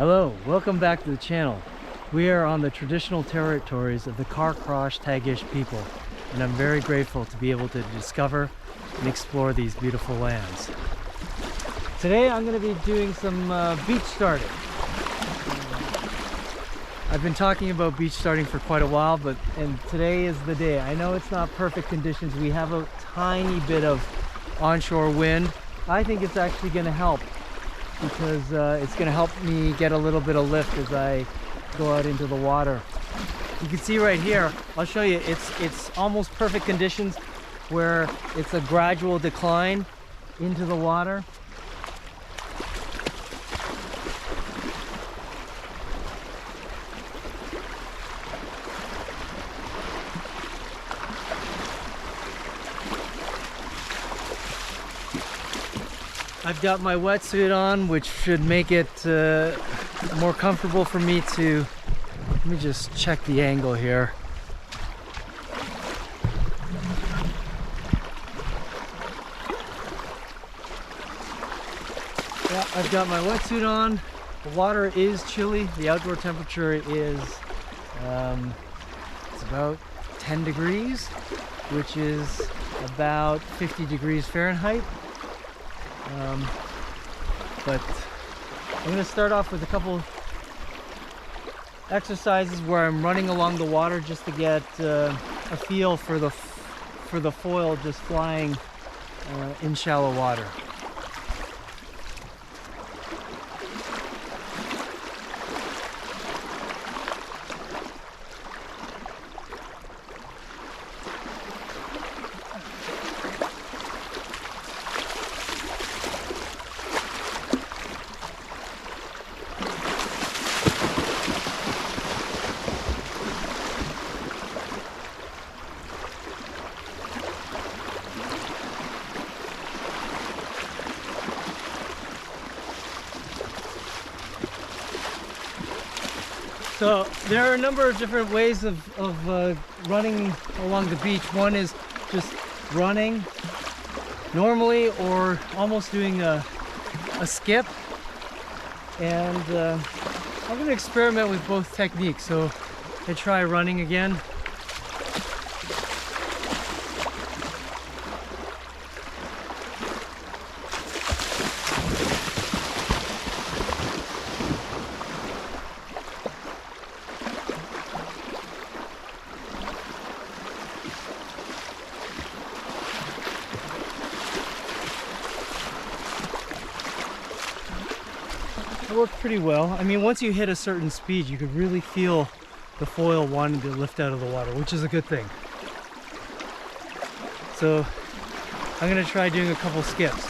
Hello, welcome back to the channel. We are on the traditional territories of the Carcrosh Tagish people, and I'm very grateful to be able to discover and explore these beautiful lands. Today I'm going to be doing some beach starting. I've been talking about beach starting for quite a while, and today is the day. I know it's not perfect conditions. We have a tiny bit of onshore wind. I think it's actually going to help, because it's going to help me get a little bit of lift as I go out into the water. You can see right here, I'll show you, it's almost perfect conditions where it's a gradual decline into the water. I've got my wetsuit on, which should make it more comfortable for me to... Let me just check the angle here. Yeah, I've got my wetsuit on. The water is chilly. The outdoor temperature is it's about 10 degrees, which is about 50 degrees Fahrenheit. But I'm going to start off with a couple exercises where I'm running along the water just to get a feel for the foil just flying in shallow water. So there are a number of different ways of running along the beach. One is just running normally, or almost doing a skip. And I'm going to experiment with both techniques. So I try running again. It worked pretty well. I mean, once you hit a certain speed, you could really feel the foil wanting to lift out of the water, which is a good thing. So I'm going to try doing a couple skips.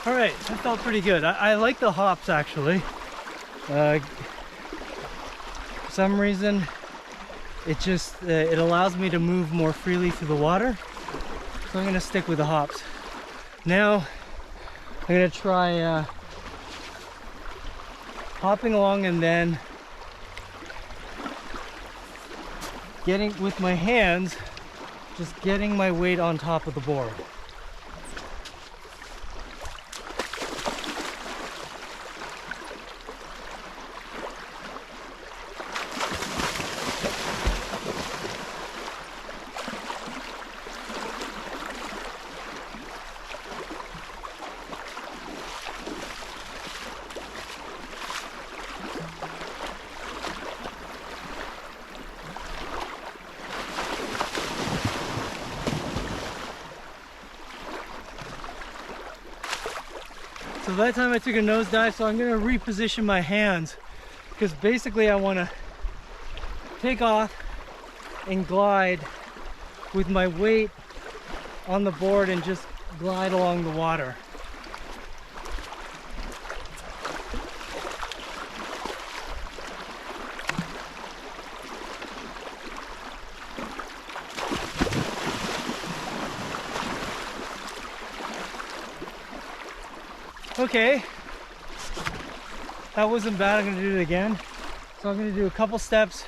All right, that felt pretty good. I like the hops actually. For some reason, it just it allows me to move more freely through the water. So I'm gonna stick with the hops. Now I'm gonna try hopping along and then getting with my hands, just getting my weight on top of the board. So that time I took a nosedive, so I'm going to reposition my hands, because basically I want to take off and glide with my weight on the board and just glide along the water. Okay, that wasn't bad. I'm gonna do it again. So I'm gonna do a couple steps,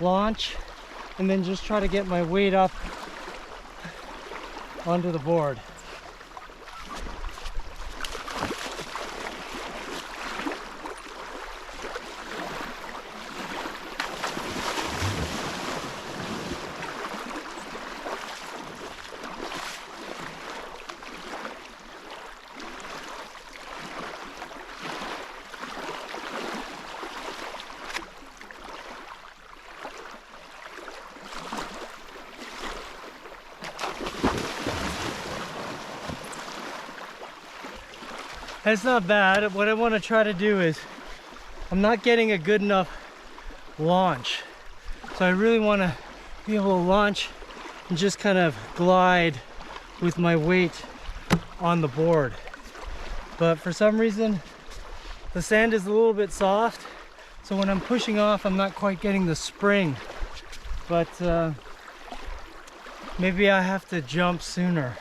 launch, and then just try to get my weight up onto the board. That's not bad. What I want to try to do is, I'm not getting a good enough launch. So I really want to be able to launch and just kind of glide with my weight on the board. But for some reason, the sand is a little bit soft. So when I'm pushing off, I'm not quite getting the spring. But maybe I have to jump sooner.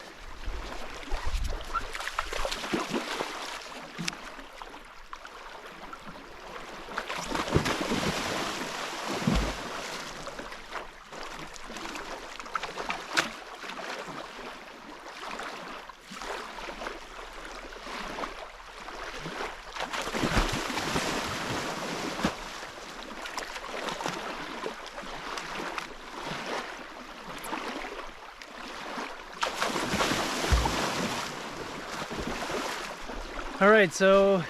All right, so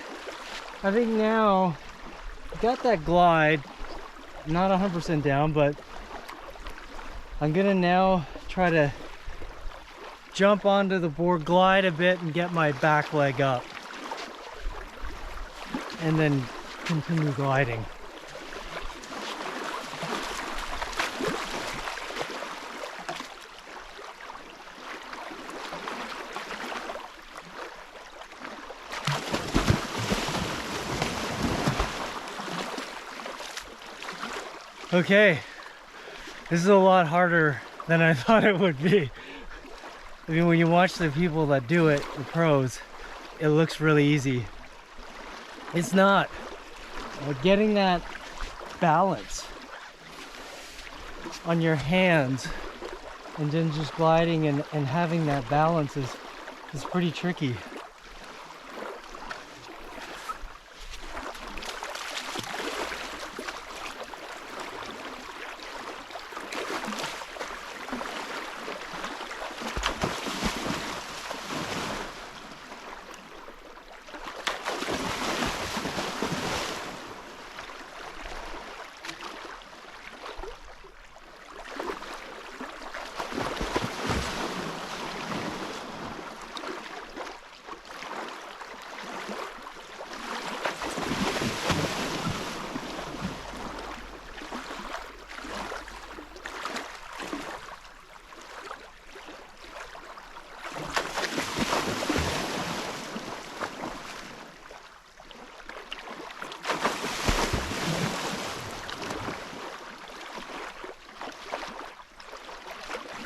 I think now I got that glide, not 100% down, but I'm gonna now try to jump onto the board, glide a bit, and get my back leg up, and then continue gliding. Okay, this is a lot harder than I thought it would be. I mean, when you watch the people that do it, the pros, it looks really easy. It's not. But getting that balance on your hands and then just gliding and having that balance is pretty tricky.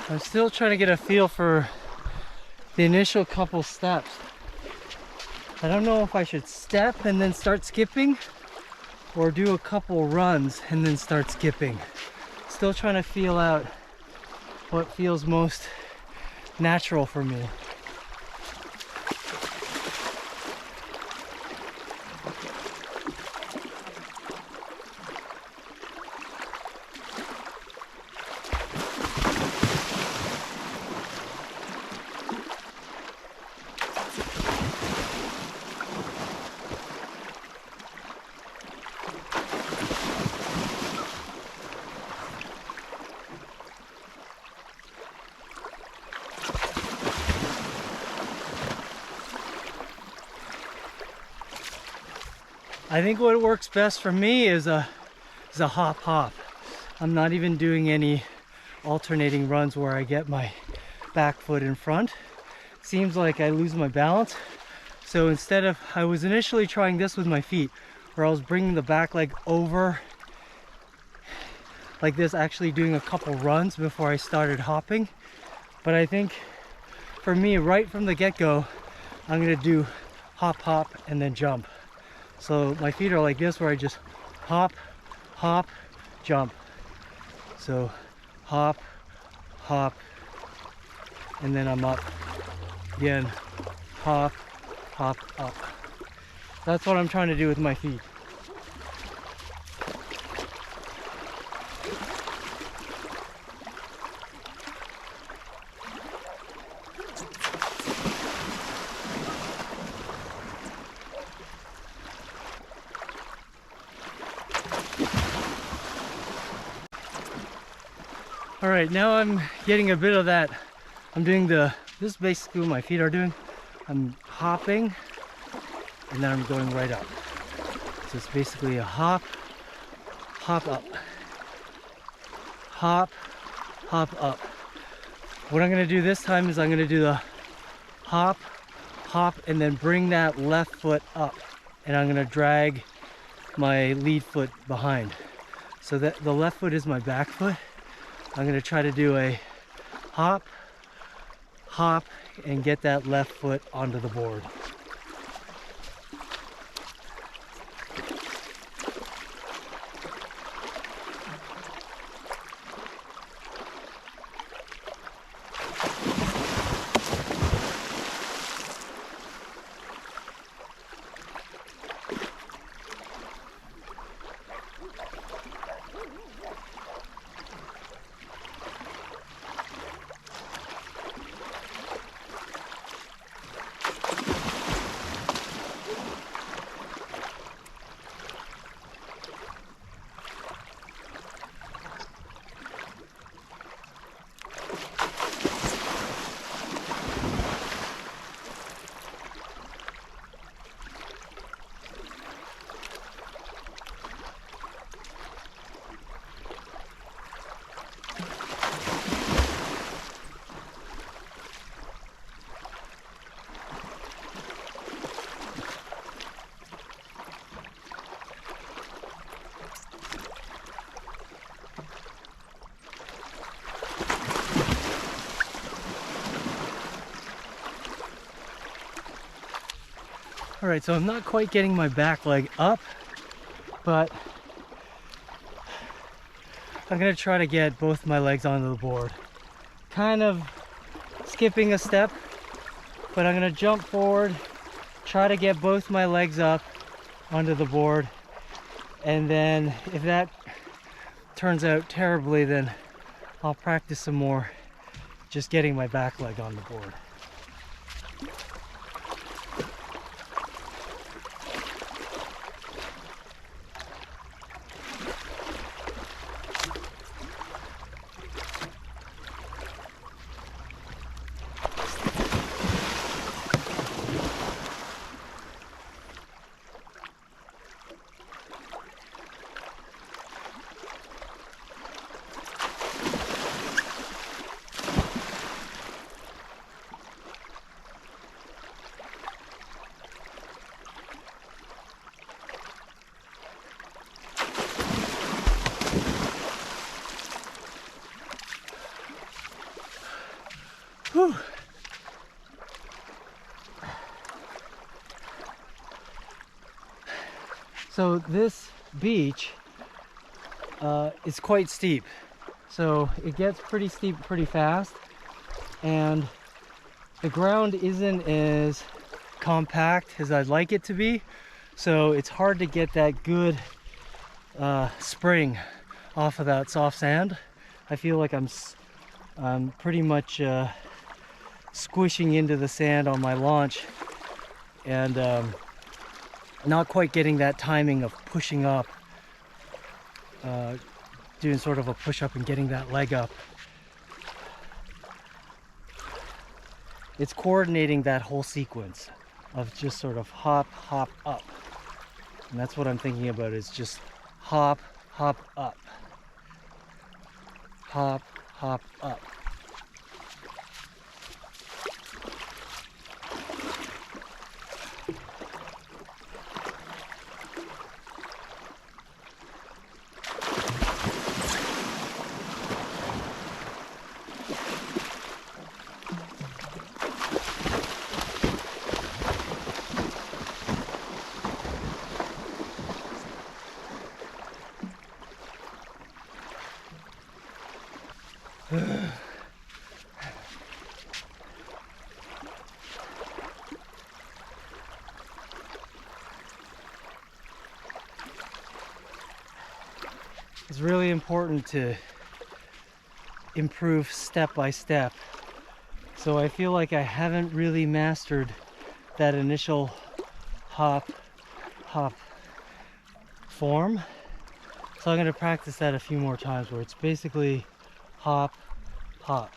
I'm still trying to get a feel for the initial couple steps. I don't know if I should step and then start skipping or do a couple runs and then start skipping. Still trying to feel out what feels most natural for me. I think what works best for me is a hop. I'm not even doing any alternating runs where I get my back foot in front. Seems like I lose my balance. So instead of, I was initially trying this with my feet, where I was bringing the back leg over like this, actually doing a couple runs before I started hopping. But I think for me, right from the get-go, I'm gonna do hop, hop, and then jump. So my feet are like this, where I just hop, hop, jump. So hop, hop, and then I'm up. Again, hop, hop, up. That's what I'm trying to do with my feet. All right, now I'm getting a bit of that. I'm doing this is basically what my feet are doing. I'm hopping and then I'm going right up. So it's basically a hop, hop up, hop, hop up. What I'm gonna do this time is I'm gonna do the hop, hop, and then bring that left foot up. And I'm gonna drag my lead foot behind. So that the left foot is my back foot. I'm gonna try to do a hop, hop, and get that left foot onto the board. All right, so I'm not quite getting my back leg up, but I'm gonna try to get both my legs onto the board. Kind of skipping a step, but I'm gonna jump forward, try to get both my legs up onto the board, and then if that turns out terribly, then I'll practice some more just getting my back leg on the board. Whew. So this beach is quite steep. So it gets pretty steep pretty fast, and the ground isn't as compact as I'd like it to be. So it's hard to get that good spring off of that soft sand. I feel like I'm pretty much squishing into the sand on my launch, and not quite getting that timing of pushing up, doing sort of a push up and getting that leg up. It's coordinating that whole sequence of just sort of hop, hop, up. And that's what I'm thinking about, is just hop, hop, up. Hop, hop, up. it's really important to improve step by step. So I feel like I haven't really mastered that initial hop form. So I'm going to practice that a few more times, where it's basically hop, hop.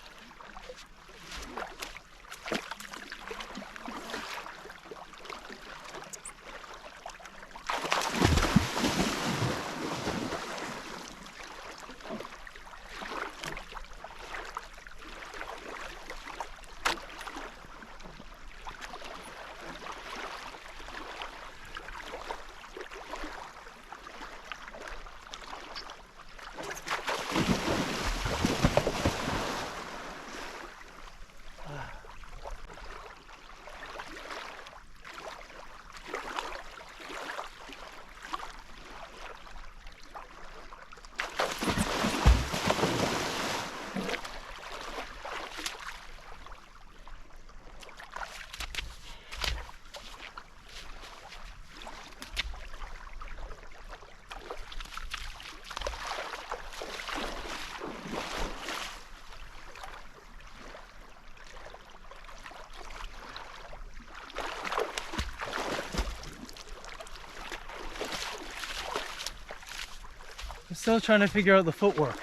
I'm still trying to figure out the footwork.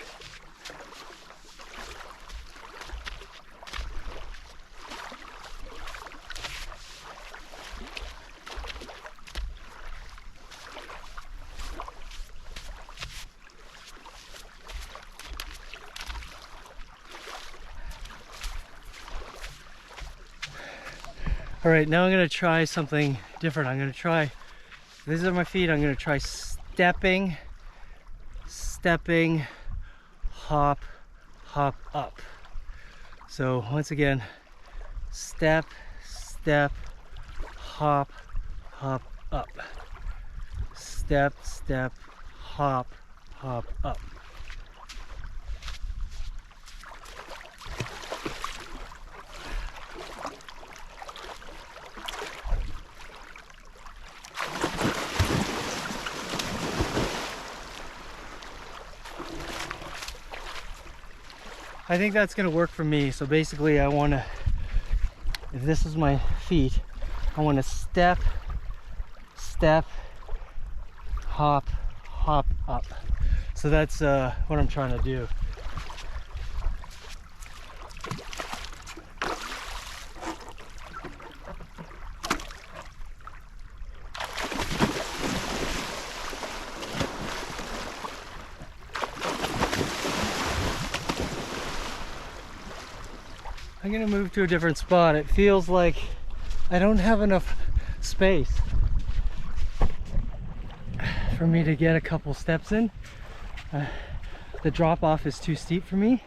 All right, now I'm gonna try something different. I'm gonna try, these are my feet, I'm gonna try stepping, hop, hop up. So once again, step, step, hop, hop up. Step, step, hop, hop up. I think that's going to work for me. So basically I want to, if this is my feet, I want to step, step, hop, hop up. So that's what I'm trying to do. I'm gonna move to a different spot. It feels like I don't have enough space for me to get a couple steps in. The drop off is too steep for me.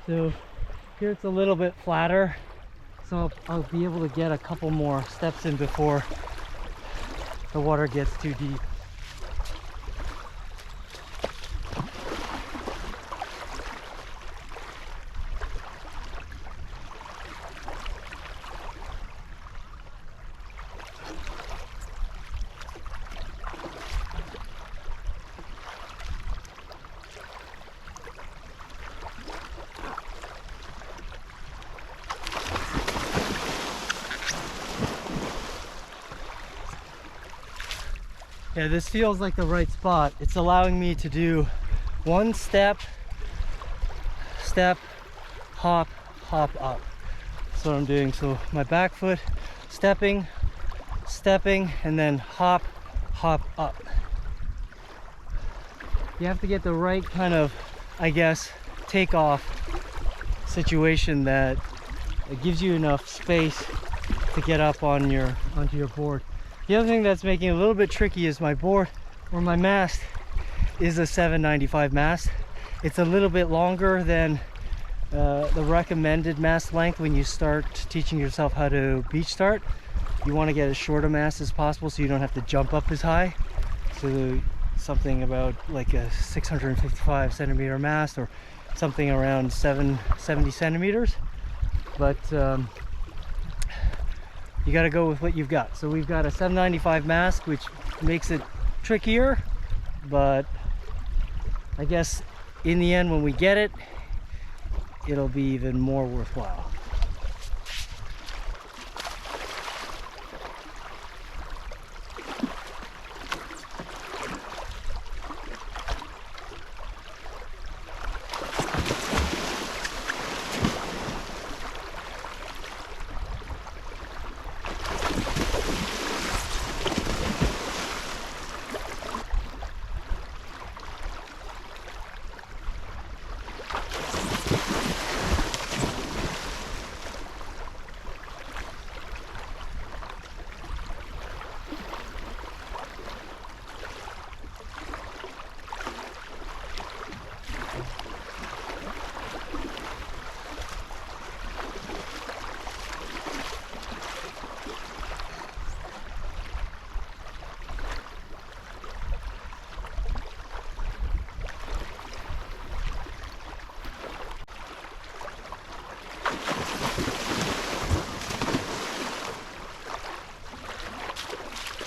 So here it's a little bit flatter. So I'll be able to get a couple more steps in before the water gets too deep. Yeah, this feels like the right spot. It's allowing me to do one step, step, hop, hop up. That's what I'm doing. So my back foot, stepping, stepping, and then hop, hop up. You have to get the right kind of, I guess, takeoff situation that gives you enough space to get up on onto your board. The other thing that's making it a little bit tricky is my board, or my mast, is a 795 mast. It's a little bit longer than the recommended mast length when you start teaching yourself how to beach start. You want to get as short a mast as possible so you don't have to jump up as high. So something about like a 655 centimeter mast, or something around 70 centimeters. But you got to go with what you've got. So we've got a 795 mast, which makes it trickier, but I guess in the end when we get it, it'll be even more worthwhile.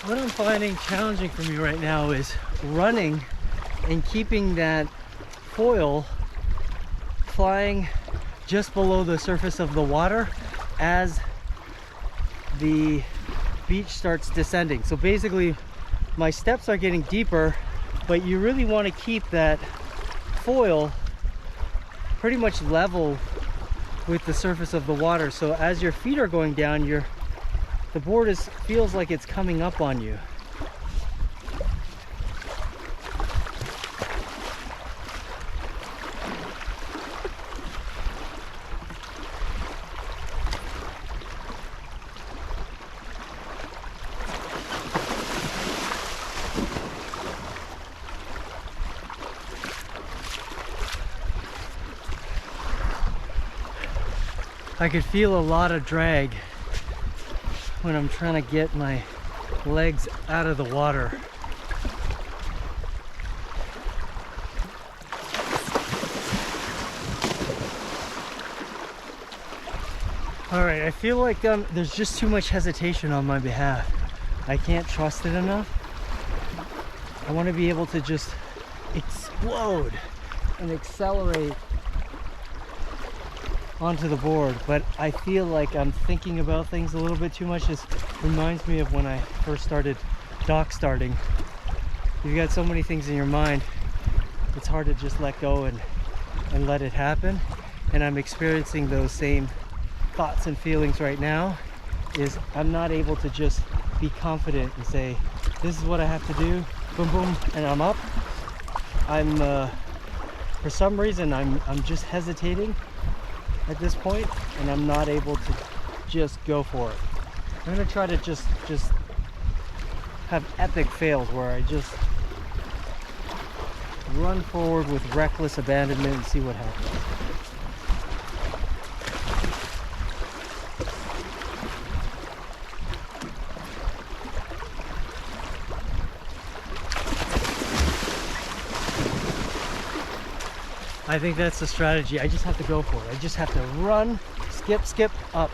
What I'm finding challenging for me right now is running and keeping that foil flying just below the surface of the water as the beach starts descending. So basically my steps are getting deeper, but you really want to keep that foil pretty much level with the surface of the water. So as your feet are going down, the board feels like it's coming up on you. I could feel a lot of drag when I'm trying to get my legs out of the water. All right, I feel like there's just too much hesitation on my behalf. I can't trust it enough. I want to be able to just explode and accelerate onto the board, but I feel like I'm thinking about things a little bit too much. This reminds me of when I first started dock starting. You've got so many things in your mind, it's hard to just let go and let it happen. And I'm experiencing those same thoughts and feelings right now. Is I'm not able to just be confident and say, this is what I have to do, boom boom, and I'm up. I'm for some reason I'm just hesitating at this point, and I'm not able to just go for it. I'm gonna try to just have epic fails where I just run forward with reckless abandonment and see what happens. I think that's the strategy. I just have to go for it. I just have to run, skip, up.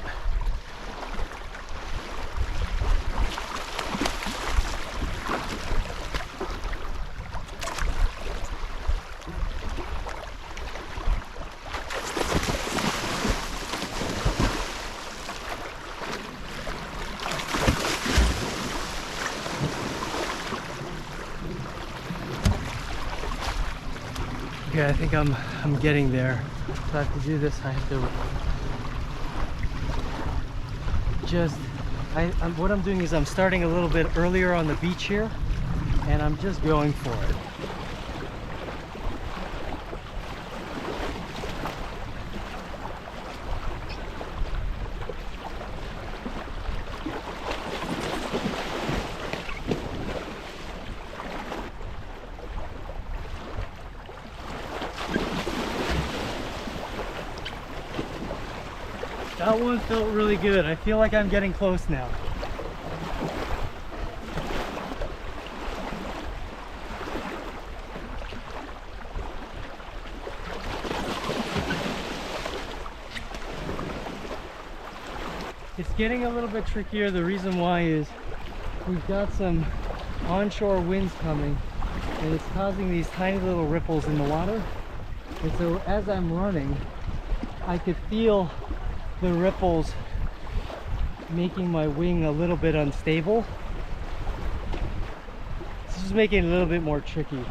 Okay, I think I'm getting there. So I have to do this. I have to what I'm doing is I'm starting a little bit earlier on the beach here, and I'm just going for it. That one felt really good. I feel like I'm getting close now. It's getting a little bit trickier. The reason why is we've got some onshore winds coming, and it's causing these tiny little ripples in the water. And so as I'm running, I could feel the ripples making my wing a little bit unstable. This is making it a little bit more tricky.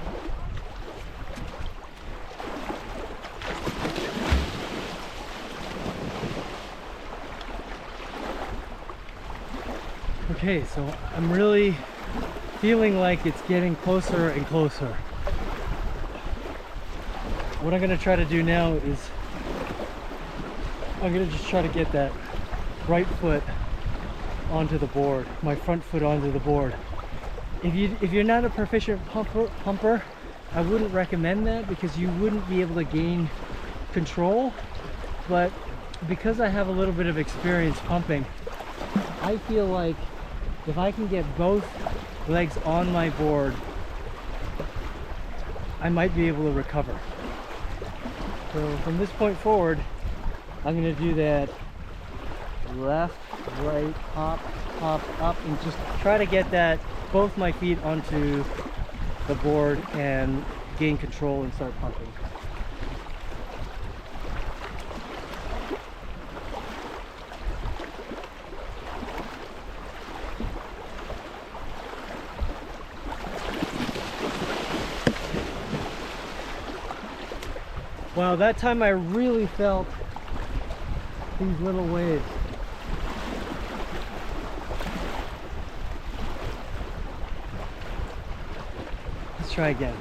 Okay, so I'm really feeling like it's getting closer and closer. What I'm going to try to do now is I'm going to just try to get that right foot onto the board, my front foot onto the board. If you're not a proficient pumper, I wouldn't recommend that because you wouldn't be able to gain control. But because I have a little bit of experience pumping, I feel like if I can get both legs on my board, I might be able to recover. So from this point forward, I'm going to do that left, right, hop, hop, up, and just try to get that both my feet onto the board and gain control and start pumping. Wow, that time I really felt these little waves. Let's try again.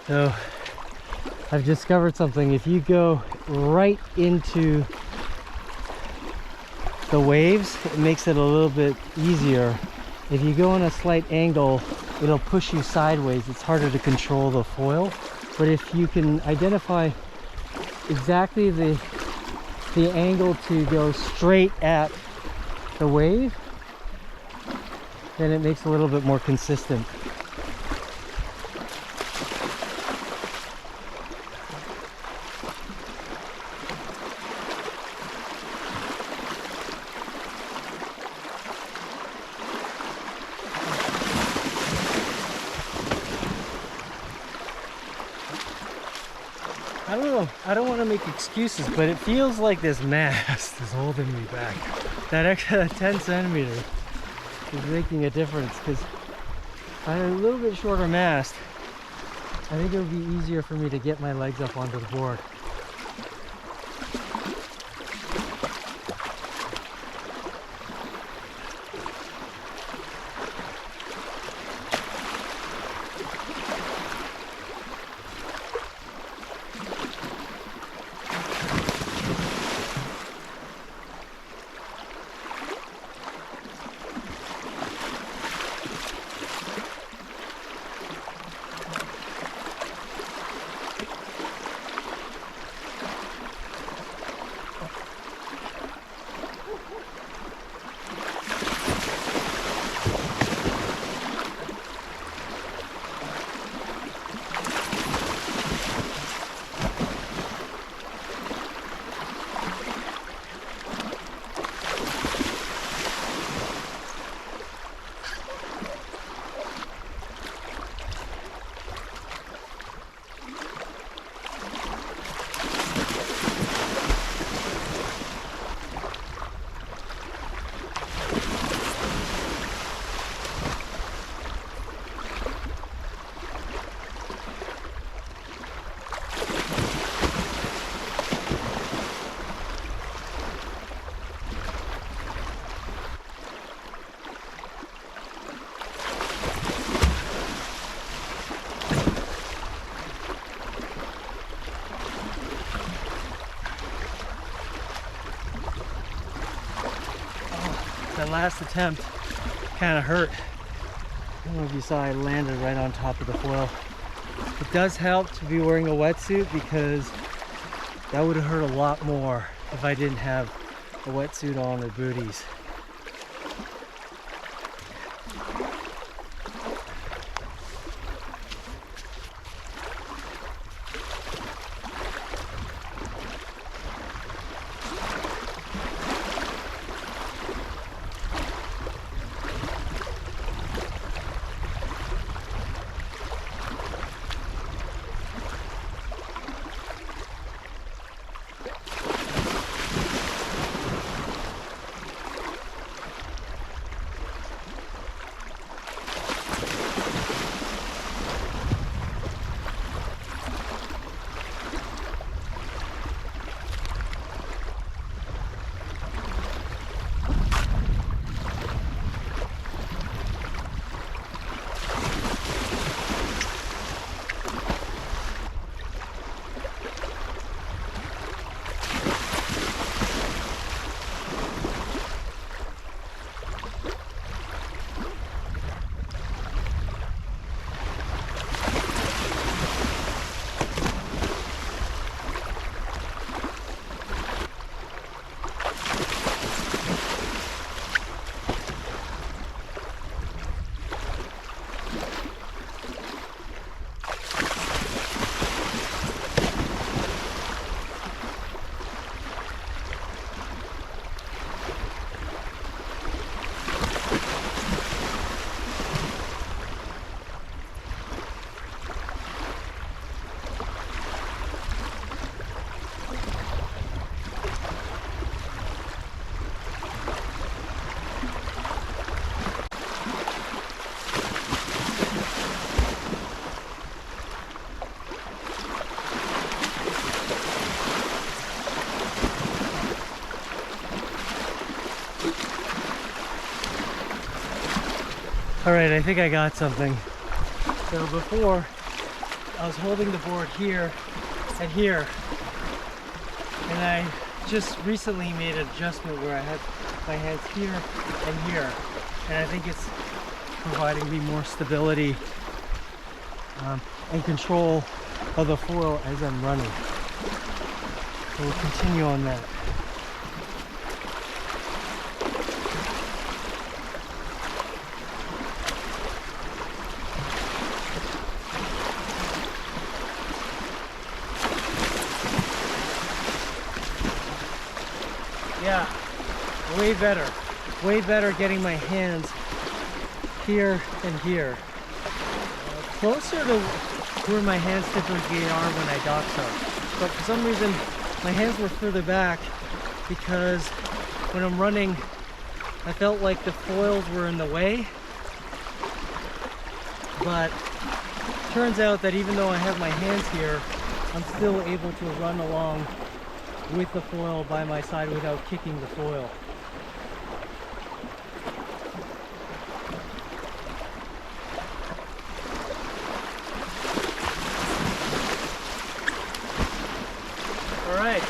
So I've discovered something. If you go right into the waves, it makes it a little bit easier. If you go on a slight angle, it'll push you sideways. It's harder to control the foil. But if you can identify exactly the angle to go straight at the wave, then it makes it a little bit more consistent. I don't know, I don't want to make excuses, but it feels like this mast is holding me back. That extra 10 centimeters is making a difference because on a little bit shorter mast, I think it would be easier for me to get my legs up onto the board. that last attempt kind of hurt. I don't know if you saw, I landed right on top of the foil. It does help to be wearing a wetsuit because that would have hurt a lot more if I didn't have a wetsuit on or booties. All right, I think I got something. So before, I was holding the board here and here, and I just recently made an adjustment where I had my hands here and here, and I think it's providing me more stability and control of the foil as I'm running. So we'll continue on that. Yeah, way better getting my hands here and here. Closer to where my hands typically are when I dock so. But for some reason, my hands were further back because when I'm running, I felt like the foils were in the way. But turns out that even though I have my hands here, I'm still able to run along with the foil by my side without kicking the foil. Alright,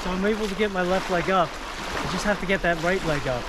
so I'm able to get my left leg up. I just have to get that right leg up.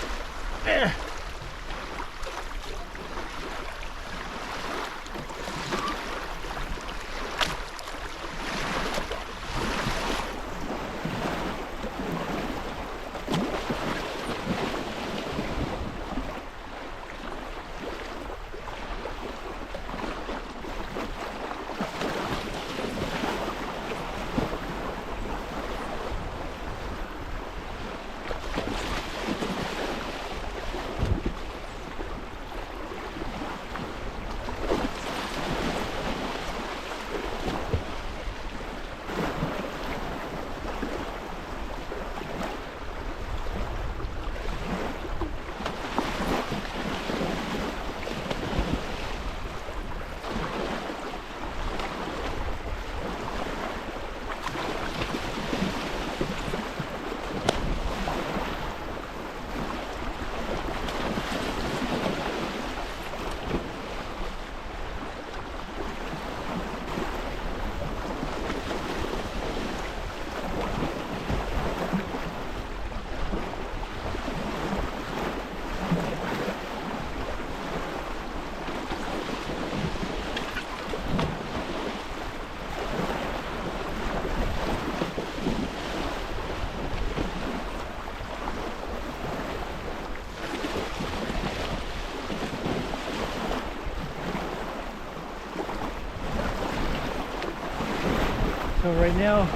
So right now,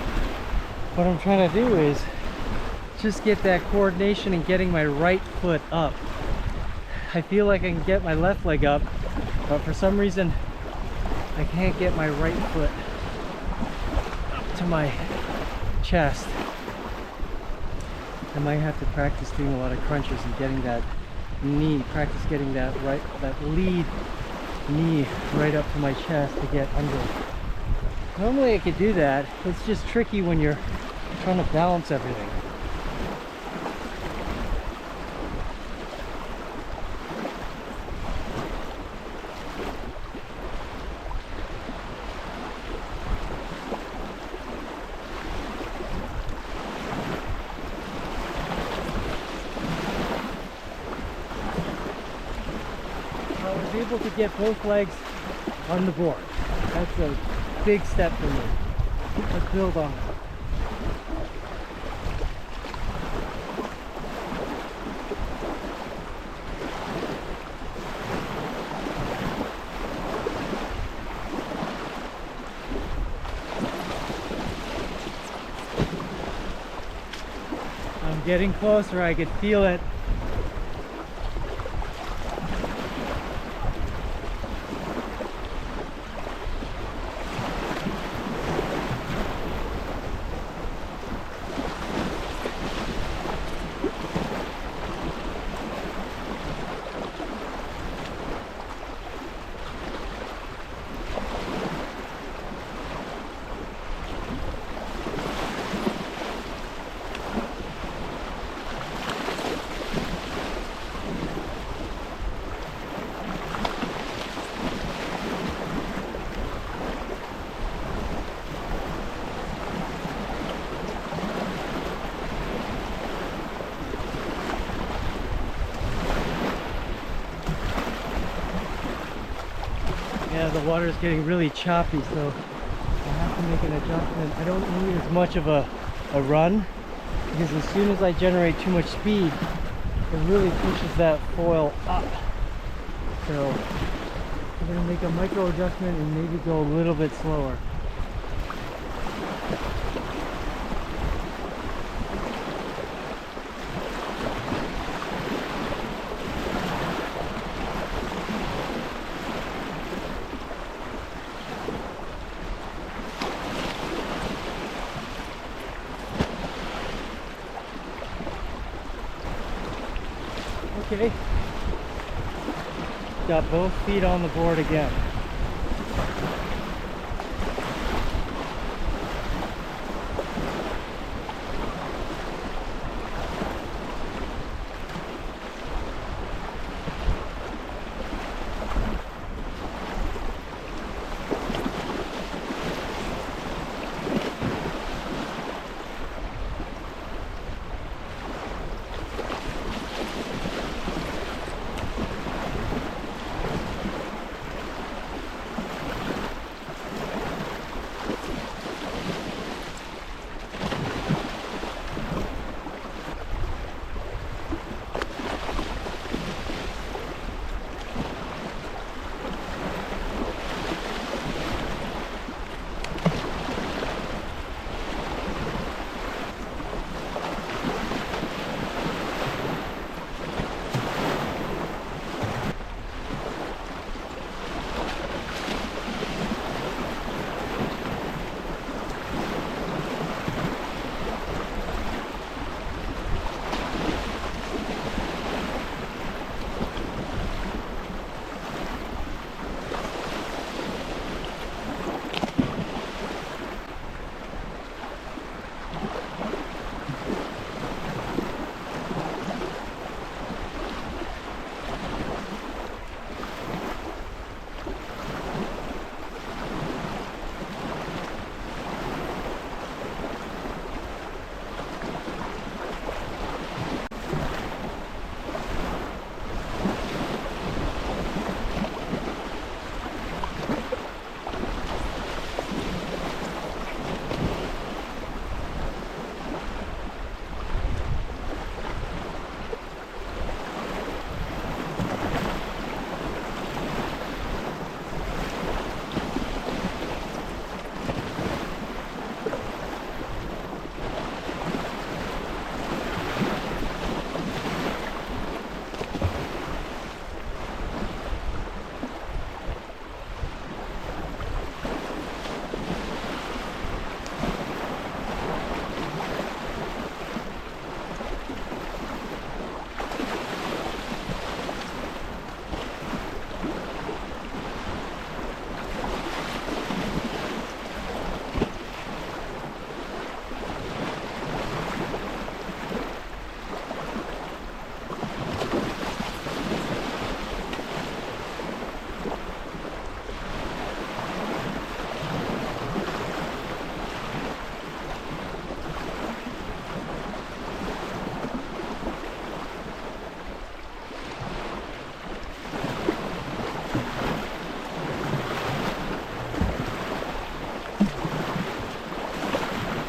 what I'm trying to do is just get that coordination and getting my right foot up. I feel like I can get my left leg up, but for some reason I can't get my right foot up to my chest. I might have to practice doing a lot of crunches and getting that knee, practice getting that lead knee right up to my chest to get under. Normally I could do that. It's just tricky when you're trying to balance everything. I was able to get both legs on the board. That's a big step for me. Let's build on it. I'm getting closer, I could feel it. Yeah, the water is getting really choppy, so I have to make an adjustment. I don't need as much of a run, because as soon as I generate too much speed, it really pushes that foil up. So I'm going to make a micro adjustment and maybe go a little bit slower. Okay, got both feet on the board again.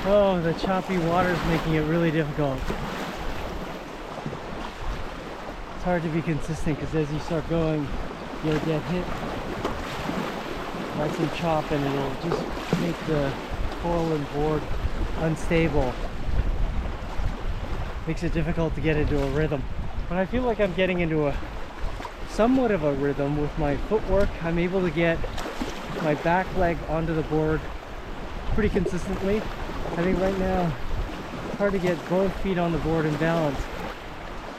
Oh, the choppy water is making it really difficult. It's hard to be consistent because as you start going, you'll get hit by some chop and it'll just make the coil and board unstable. Makes it difficult to get into a rhythm. But I feel like I'm getting into a somewhat of a rhythm with my footwork. I'm able to get my back leg onto the board pretty consistently. I think right now it's hard to get both feet on the board in balance.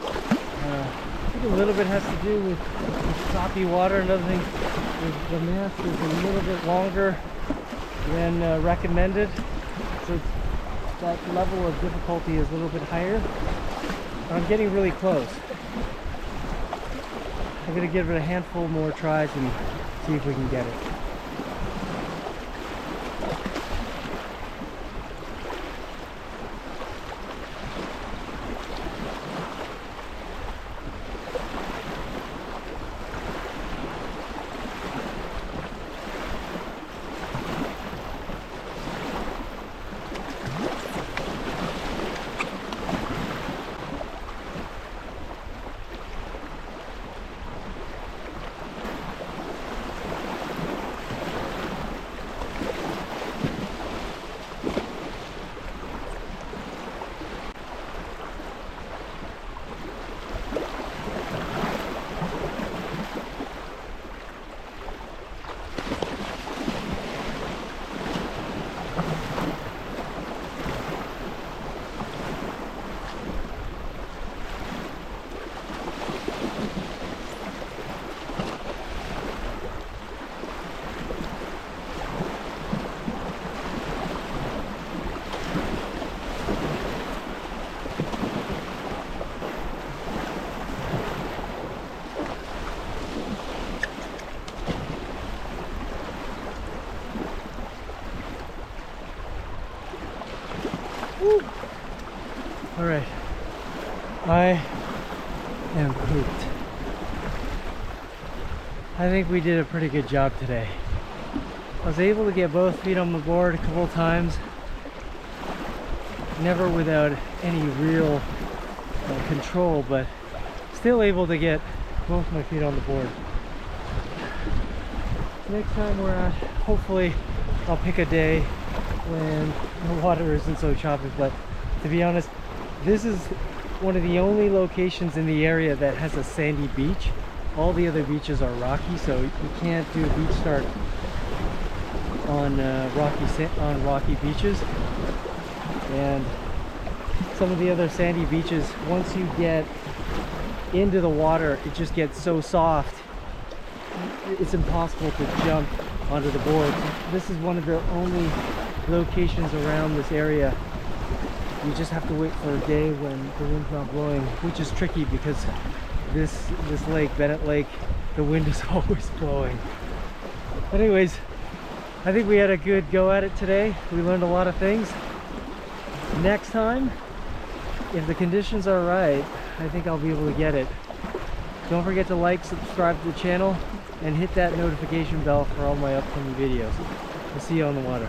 I think a little bit has to do with the choppy water. Another thing is the mast is a little bit longer than recommended, so that level of difficulty is a little bit higher. But I'm getting really close. I'm going to give it a handful more tries and see if we can get it. All right, I am pooped. I think we did a pretty good job today. I was able to get both feet on the board a couple of times, never without any real control, but still able to get both my feet on the board. Next time we're at, hopefully I'll pick a day when the water isn't so choppy, but to be honest, this is one of the only locations in the area that has a sandy beach. All the other beaches are rocky, so you can't do a beach start on rocky beaches. And some of the other sandy beaches, once you get into the water, it just gets so soft, it's impossible to jump onto the board. This is one of the only locations around this area. You just have to wait for a day when the wind's not blowing, which is tricky because this lake, Bennett Lake, the wind is always blowing. Anyways, I think we had a good go at it today. We learned a lot of things. Next time, if the conditions are right, I think I'll be able to get it. Don't forget to like, subscribe to the channel, and hit that notification bell for all my upcoming videos. We'll see you on the water.